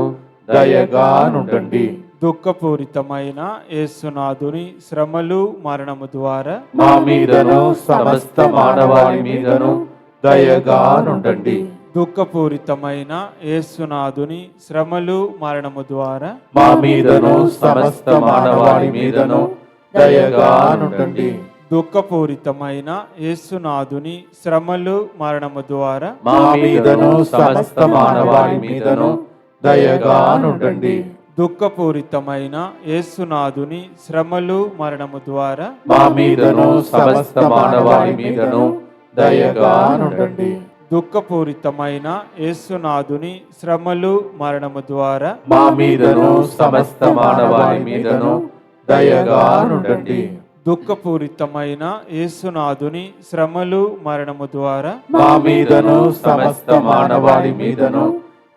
దయగా నుండండి. దుఃఖపూరితమైన యేసునాథుని శ్రమలు మరణము ద్వారా మా మీదను సమస్త మానవాళి మీదను దయగా నుండండి. దుఃఖపూరితమైన యేసునాథుని శ్రమలు మరణము ద్వారా మా మీదను సమస్త మానవాళి మీదను దయగా నుండండి. దుఃఖపూరితమైన యేసునాథుని శ్రమలు మరణము ద్వారా మా మీదను సమస్త మానవాళి మీదను దయగా నుండండి. దుఃఖపూరితమైన యేసునాథుని శ్రమలు మరణము ద్వారా మా మీదను సమస్త మానవాళి మీదను దయగా నుండండి. దుఃఖపూరితమైన యేసునాథుని శ్రమలు మరణము ద్వారా మా మీదను సమస్త మానవాళి మీదను దయగా నుండండి. దుఃఖపూరితమైన యేసునాథుని శ్రమలు మరణము ద్వారా మా మీదను సమస్త మానవాళి మీదను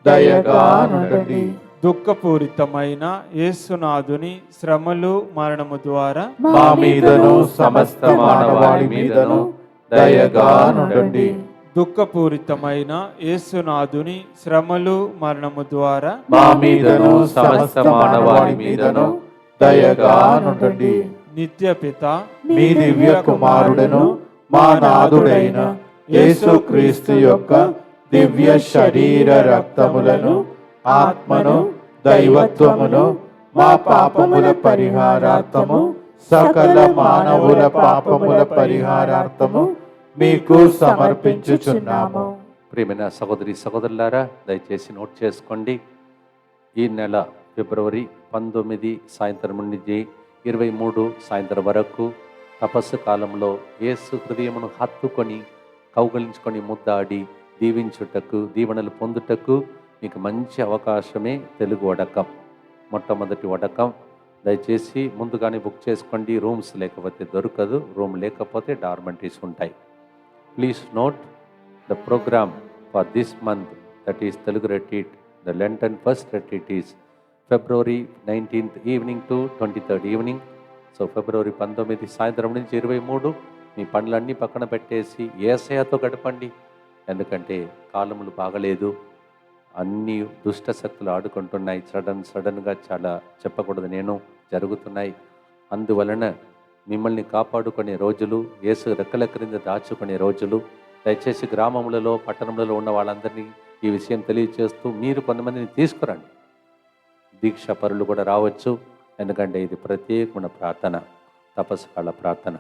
దయగా నుండండి. దుఃఖపూరితమైన యేసునాథుని శ్రమలు మరణము ద్వారా మా మీదను సమస్త మానవాళి మీదను దయగా నుండండి. దుఃఖపూరితమైన యేసునాథుని శ్రమలు మరణము ద్వారా మా మీదను సమస్త మానవాళి మీదను దయగా నుండండి. నిత్య పిత మీ దివ్య కుమారుడను మా నాథుడైన యేసుక్రీస్తు యొక్క దివ్య శరీర రక్తములను, ఆత్మను, దైవత్వమును మా పాపముల పరిహారార్థము, సకల మానవుల పాపముల పరిహారార్థము మీకు సమర్పించుచున్నాము. ప్రియమైన సహోదరి సహోదరులారా, దయచేసి నోట్ చేసుకోండి. ఈ నెల ఫిబ్రవరి 19 సాయంత్రం నుండి 23 సాయంత్రం వరకు తపస్సు కాలంలో యేసు హృదయమును హత్తుకొని కౌగలించుకొని ముద్దాడి దీవించుటకు, దీవెనలు పొందుటకు మీకు మంచి అవకాశమే తెలుగు వడకం. మొట్టమొదటి వడకం. దయచేసి ముందుగానే బుక్ చేసుకోండి. రూమ్స్ లేకపోతే దొరకదు, రూమ్ లేకపోతే డార్మెంటరీస్ ఉంటాయి. Please note the programme for this month, that is Telugu retreat. The Lenten first retreat is February 19th evening to 23rd evening. So ఫిబ్రవరి 19 సాయంత్రం నుంచి 23 మీ పనులన్నీ పక్కన పెట్టేసి యేసయ్యతో గడపండి. ఎందుకంటే కాలములు బాగలేదు, అన్ని దుష్ట శక్తులు ఆడుకుంటున్నాయి. సడన్గా చాలా చెప్పకూడదు నేను జరుగుతున్నాయి. అందువలన మిమ్మల్ని కాపాడుకునే రోజులు, యేసు రెక్కల క్రింద దాచుకునే రోజులు. దయచేసి గ్రామములలో, పట్టణములలో ఉన్న వాళ్ళందరినీ ఈ విషయం తెలియచేస్తూ మీరు కొంతమందిని తీసుకురండి. దీక్ష పరులు కూడా రావచ్చు, ఎందుకంటే ఇది ప్రత్యేకమైన ప్రార్థన, తపస్కాల ప్రార్థన.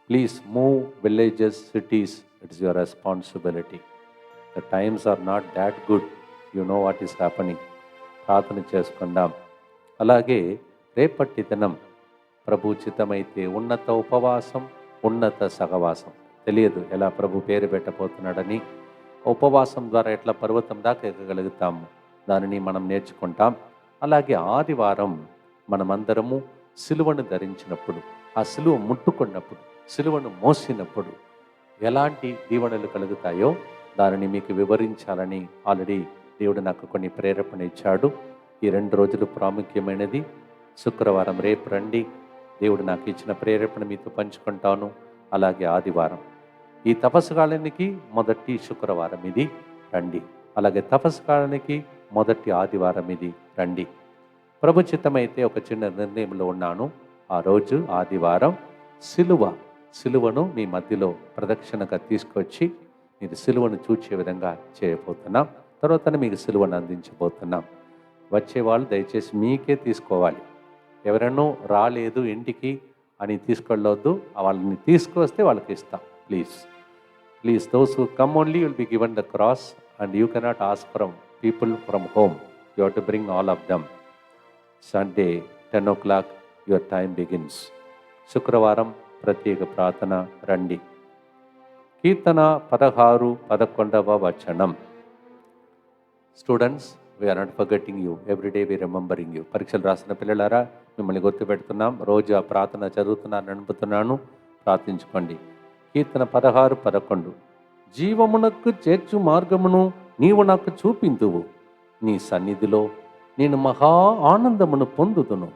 Please move villages, cities, it's your responsibility. The times are not that good, you know what is happening. ప్రార్థన చేసుకుందాం. అలాగే రేపటి దినం ప్రభు చిత్తమైతే ఉన్నత ఉపవాసం, ఉన్నత సహవాసం. తెలియదు ఎలా ప్రభు పేరు పెట్టబోతున్నాడని. ఉపవాసం ద్వారా ఎట్లా పర్వతం దాకా ఎక్కగలుగుతాము, దానిని మనం నేర్చుకుంటాం. అలాగే ఆదివారం మనమందరము సిలువను ధరించినప్పుడు, ఆ సిలువ ముట్టుకున్నప్పుడు, సిలువను మోసినప్పుడు ఎలాంటి దీవెనలు కలుగుతాయో దానిని మీకు వివరించాలని ఆల్రెడీ దేవుడు నాకు కొన్ని ప్రేరేపణ ఇచ్చాడు. ఈ 2 రోజులు ప్రాముఖ్యమైనది. శుక్రవారం రేపు రండి, దేవుడు నాకు ఇచ్చిన ప్రేరేపణ మీతో పంచుకుంటాను. అలాగే ఆదివారం, ఈ తపస్సుకాలానికి మొదటి శుక్రవారం ఇది, రండి. అలాగే తపస్సుకాలానికి మొదటి ఆదివారం ఇది, రండి. ప్రభు చిత్తమైతే ఒక చిన్న నిర్ణయంలో ఉన్నాను. ఆ రోజు ఆదివారం సిలువను మీ మధ్యలో ప్రదక్షిణగా తీసుకొచ్చి మీరు సిలువను చూచే విధంగా చేయబోతున్నాం. తర్వాత మీకు సిలువను అందించబోతున్నాం. వచ్చేవాళ్ళు దయచేసి మీకే తీసుకోవాలి. ఎవరైనా రాలేదు ఇంటికి అని తీసుకెళ్ళవద్దు. వాళ్ళని తీసుకొస్తే వాళ్ళకి ఇస్తాం. Please those who come only will be given the cross, and you cannot ask from people from home. You have to bring all of them. Sunday 10 o'clock your time begins. శుక్రవారం ప్రత్యేక ప్రార్థన, రండి. కీర్తన 16-11 వచనం. Students, we are not forgetting you, every day we remembering you. పరీక్షలు రాసిన పిల్లలారా, మిమ్మల్ని గుర్తుపెడుతున్నాం. రోజు ఆ ప్రార్థన చదువుతున్నాను, నడుపుతున్నాను, ప్రార్థించుకోండి. కీర్తన 16-11. జీవమునకు చేర్చు మార్గమును నీవు నాకు చూపింతువు, నీ సన్నిధిలో నేను మహా ఆనందమును పొందుతును,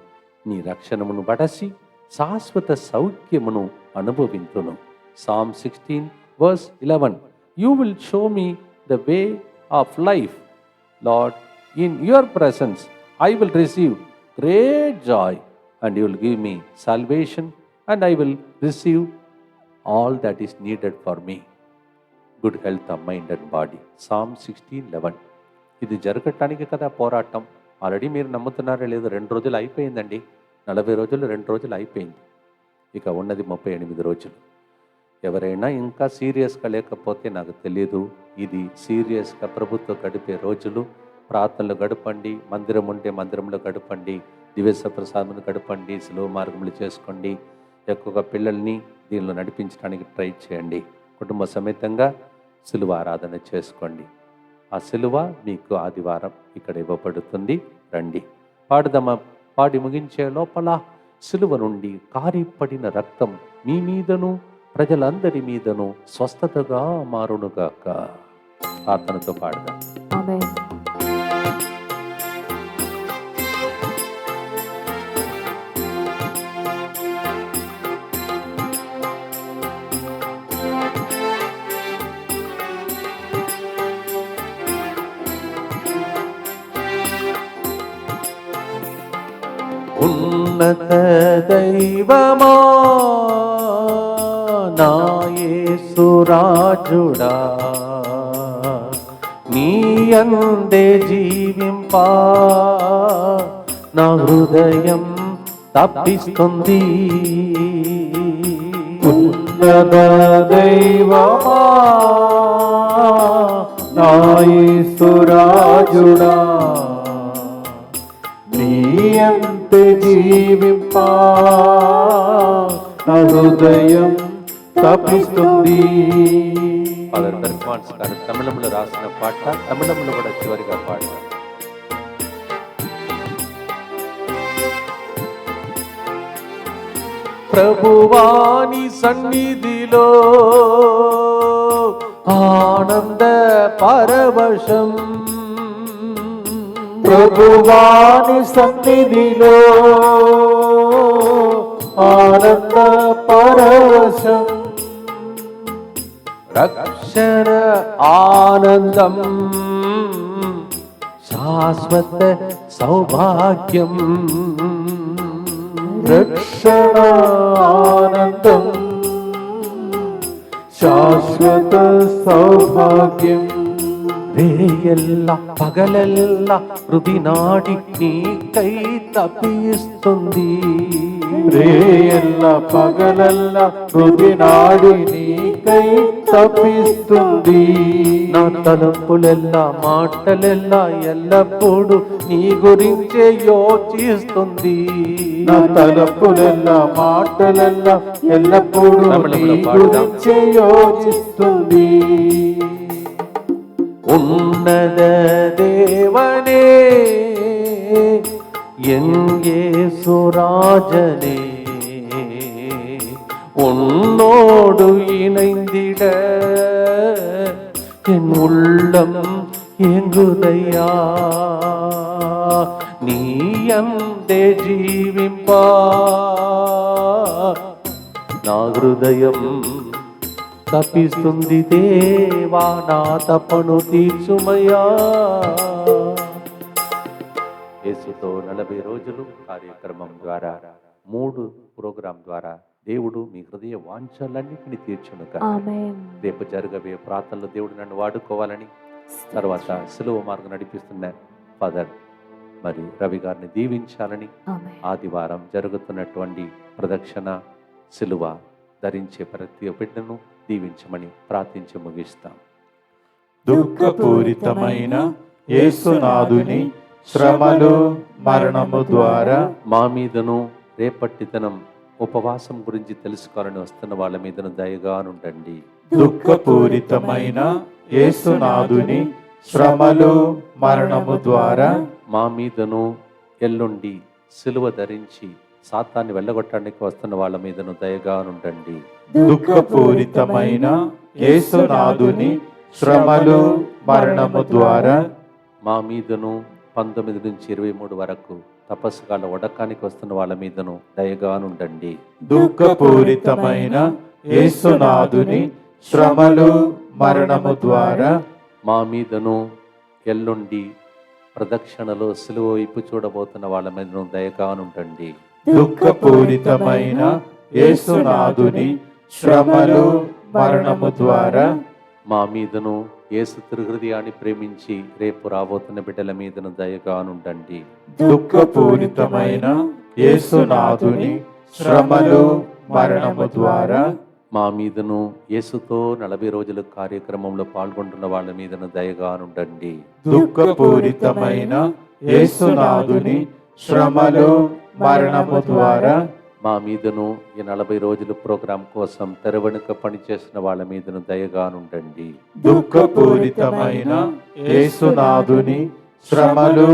నీ రక్షణమును బడసి శాశ్వత సౌఖ్యమును అనుభవింతును. Psalm 16:11. You will show me the way of life. Lord, in your presence I will receive great joy, and you will give me salvation, and I will receive all that is needed for me, good health of mind and body. Psalm 16:11. ఇది జరగటానికి కదా పోరాటం. ఆల్రెడీ మీరు నమ్ముతున్నారో లేదో 2 రోజులు అయిపోయిందండి. 40 రోజులు 2 రోజులు అయిపోయింది. ఇక ఉన్నది 38 రోజులు. ఎవరైనా ఇంకా సీరియస్గా లేకపోతే నాకు తెలియదు. ఇది సీరియస్గా ప్రభుత్వం గడిపే రోజులు. ప్రార్థనలు గడపండి, మందిరం ఉంటే మందిరంలో గడపండి, దివ్య ప్రసాదమును గడపండి, సులువ మార్గములు చేసుకోండి. ఎక్కువగా పిల్లల్ని దీనిలో నడిపించడానికి ట్రై చేయండి. కుటుంబ సమేతంగా సిలువ ఆరాధన చేసుకోండి. ఆ సిలువ మీకు ఆదివారం ఇక్కడ ఇవ్వబడుతుంది, రండి. పాడుదమా. పాడి ముగించే లోపల సిలువ నుండి కారిపడిన రక్తం మీ మీదను ప్రజలందరి మీదను స్వస్థతగా మారునుగాక. ప్రార్థనతో పాడదాం. ఆమేన్. ఉన్నత దైవమా నా యేసు రాజుడా, నీ అందే జీవింపా నా హృదయం తప్పిస్తుంది. ఉన్నత దైవమా నా యేసు రాజుడా, నీ అంతే జీవింపా నా హృదయం తప్పిస్తుంది. ఫాదర్ బెర్గ్మాన్స్ గారు తమిళంలో రాసిన పాట, తమిళంలో కూడా చివరిగా పాడతారు. ప్రభువాని సన్నిధిలో ఆనంద పరవశం, ప్రభువాని సన్నిధిలో ఆనంద పరవశం, రక్షణ ఆనందం శాశ్వత సౌభాగ్యం, రక్షణ ఆనందం శాశ్వత సౌభాగ్యం. రేయెల్ల పగలెల్ల హృదినాడి నీకై తపిస్తుంది. రేయెల్ల పగలల్ల హృదినాడి నీకై తపిస్తుంది. నా తలంపులెల్లా మాటలెల్లా ఎల్లప్పుడూ నీ గురించే యోచిస్తుంది. నా తలపులెల్లా మాటలెల్లా ఎల్లప్పుడూ నీ గురించే యోచిస్తుంది. ఉన్నத தேவனே எங்கே சுராஜனே, உன்னோடு இணைந்திட என் உள்ளம் ஏங்குதையா, நீ అందే జీవింపా నా హృదయం తప్పిస్తుంది. దేవా నా తపను తీర్చుమయ్యా. యేసుతో 40 రోజులు కార్యక్రమం ద్వారా 3 ప్రోగ్రాం ద్వారా దేవుడు మీ హృదయ వాంఛలన్నిటిని తీర్చునుగా. ఆమేన్. రేపు జరగబోయే ప్రార్థనలో దేవుడు నన్ను వాడుకోవాలని, తర్వాత సిలువ మార్గం నడిపిస్తున్న ఫాదర్ మరి రవి గారిని దీవించాలని, ఆమేన్. ఆదివారం జరుగుతున్నటువంటి ప్రదక్షిణ సిలువ ధరించే ప్రతి బిడ్డను దీవించమని ప్రార్థించి ముగిస్తాం. దుఃఖపూరితమైన యేసునాథుని శ్రమలు మరణము ద్వారా మా మీదను రేపటి దినం ఉపవాసం గురించి తెలుసుకోవాలని వస్తున్న వాళ్ళ మీదను దయగానుండండి. దుఃఖపూరితమైన యేసునాథుని శ్రమలు మరణము ద్వారా మా మీదను ఎల్లుండి సిలువ ధరించి సాతాన్ని వెళ్ళగొట్టడానికి వస్తున్న వాళ్ళ మీదను దయగానుండండి. దుఃఖపూరితమైన యేసునాథుని శ్రమలు మరణము ద్వారా మా మీదను 19 నుంచి 23 వరకు తపస్సుగాల వడకానికి వస్తున్న వాళ్ళ మీదను దయగానుండండి. దుఃఖపూరితమైన యేసునాథుని శ్రమలు మరణము ద్వారా మా మీదను ఎల్లుండి ప్రదక్షిణలో సిలువ వైపు చూడబోతున్న వాళ్ళ మీదను దయగానుండండి. దుఃఖపూరితమైన యేసునాథుని శ్రమలు మరణము ద్వారా మా మీదను యేసు తిరుహృదయాన్ని ప్రేమించి రేపు రాబోతున్న బిడ్డల మీదను దయగానుండండి. దుఃఖపూరితమైన యేసునాథుని శ్రమలు మరణము ద్వారా మా మీదను యేసుతో 40 రోజుల కార్యక్రమంలో పాల్గొంటున్న వాళ్ళ మీదను దయగానుండండి. దుఃఖపూరితమైన యేసునాథుని శ్రమలు మరణము ద్వారా మా మీదను ఈ 40 రోజుల ప్రోగ్రాం కోసం తెరవెనుక పనిచేసిన వాళ్ళ మీదను దయగానుండండి. దుఃఖపూరితమైన యేసునాథుని శ్రమలు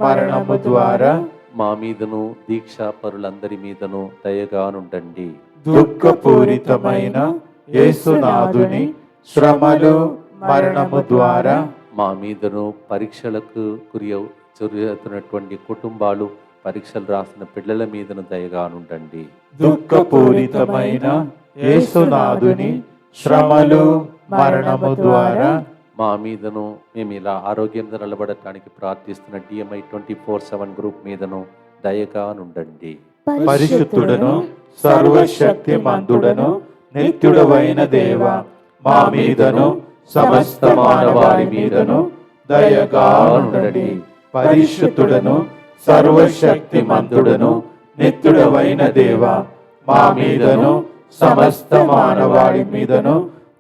మరణము ద్వారా మా మీదను దీక్షా పరులందరి మీదను దయగానుండండి. దుఃఖపూరితమైన యేసునాథుని శ్రమలు మరణము ద్వారా మా మీదను పరీక్షలకు గురవుతున్నటువంటి కుటుంబాలు, పరీక్షలు రాసిన పిల్లల మీదను దయగానుండండి. దుఃఖపూరితమైన యేసునాథుని శ్రమలు మరణము ద్వారా మా మీదను మేము ఇలా ఆరోగ్యంగా నిలబడటానికి ప్రార్థిస్తున్న DMI 24/7 గ్రూప్ మీదను దయగానుండండి. పరిశుద్ధుడను సర్వశక్తిమంతుడను నిత్యుడవైన దేవ, మా మీదను సమస్త మానవాళి మీదను దయగా ఉండండి. పరిశుద్ధుడను సర్వశక్తిమంతుడను నిత్యుడవైన దేవ, మా మీదను సమస్త మానవాళి మీదను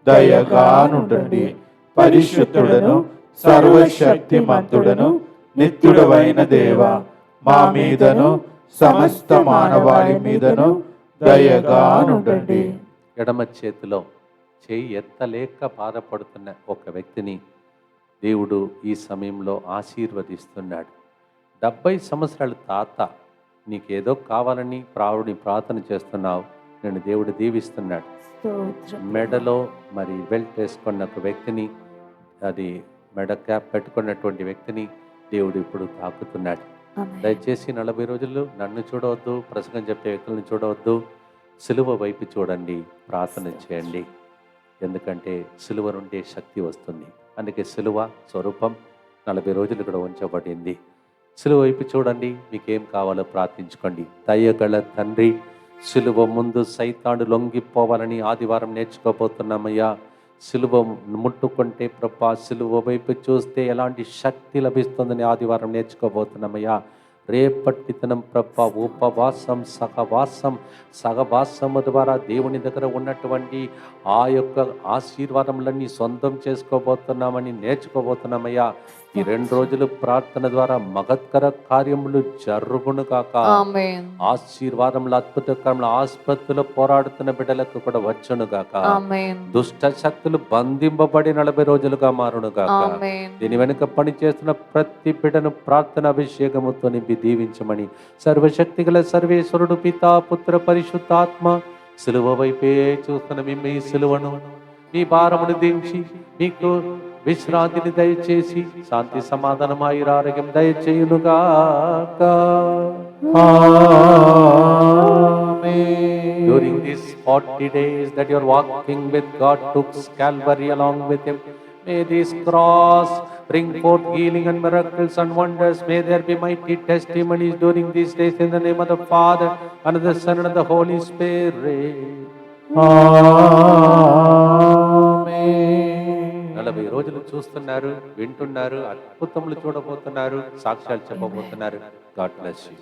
దయగా ఉండండి. పరిశుద్ధుడను సర్వశక్తిమంతుడను నిత్యుడవైన దేవ, మా మీదను సమస్త మానవాళి మీదను దయగా ఉండండి. ఎడమ చేతిలో చేయి ఎత్తలేక బాధపడుతున్న ఒక వ్యక్తిని దేవుడు ఈ సమయంలో ఆశీర్వదిస్తున్నాడు. 70 సంవత్సరాల తాత, నీకేదో కావాలని ప్రార్థన చేస్తున్నావు, నేను దేవుడు దీవిస్తున్నాడు. స్తోత్రం. మెడలో మరి బెల్ట్ వేసుకున్న ఒక వ్యక్తిని, అది మెడ క్యాప్ పెట్టుకున్నటువంటి వ్యక్తిని దేవుడు ఇప్పుడు తాకుతున్నాడు. ఆమేన్. దయచేసి 40 రోజులు నన్ను చూడవద్దు, ప్రసంగం చెప్పే వ్యక్తులను చూడవద్దు, సిలువ వైపు చూడండి, ప్రార్థన చేయండి. ఎందుకంటే సిలువ నుండే శక్తి వస్తుంది. అందుకే సిలువ స్వరూపం 40 రోజులు ఇక్కడ ఉంచబడింది. సిలువ వైపు చూడండి, మీకేం కావాలో ప్రార్థించుకోండి. దయగల తండ్రి, సిలువ ముందు సైతాను లొంగిపోవాలని ఆదివారం నేర్చుకోబోతున్నామయ్యా. సిలువ ముట్టుకుంటే ప్రభా, సిలువ వైపు చూస్తే ఎలాంటి శక్తి లభిస్తుందని ఆదివారం నేర్చుకోబోతున్నామయ్యా. రేపటి దినం ప్రభా, ఉపవాసం సహవాసము ద్వారా దేవుని దగ్గర ఉన్నటువంటి ఆ యొక్క ఆశీర్వాదములన్నీ సొంతం చేసుకోబోతున్నామని నేర్చుకోబోతున్నామయ్యా. ఈ 2 రోజులు ప్రార్థన ద్వారా మహత్కర కార్యములు జరుగును కాక. ఆమేన్. ఆశీర్వాదములు అద్భుతకరములు ఆసుపత్రిలో పోరాడుతున్న బిడ్డలకు కూడా వచ్చును గాక. ఆమేన్. దుష్ట శక్తులు బంధింపబడి 40 రోజులుగా మారును గాక. ఆమేన్. దీని వెనుక పని చేస్తున్న ప్రతి బిడ్డను ప్రార్థన అభిషేకముతో నింపి దీవించమని సర్వశక్తి గల సర్వేశ్వరుడు పితా పుత్ర పరిశుద్ధాత్మ సిలువ వైపే చూస్తున్న మేము ఈ సిలువను, మీ భారమును దించి మీకు విశ్రాంతిని దయచేసి శాంతి సమాధానం ఆయురారోగ్యం దయచేయునుగాక. During these 40 days that you are walking with God, took Calvary along with him. May this cross bring forth healing and miracles and wonders. May there be mighty testimonies during these days in the name of the Father and of the Son and of the Holy Spirit. ఆమేన్. 40 రోజులు చూస్తున్నారు, వింటున్నారు, అద్భుతములు చూడబోతున్నారు, సాక్ష్యాలు చెప్పబోతున్నారు. God bless you.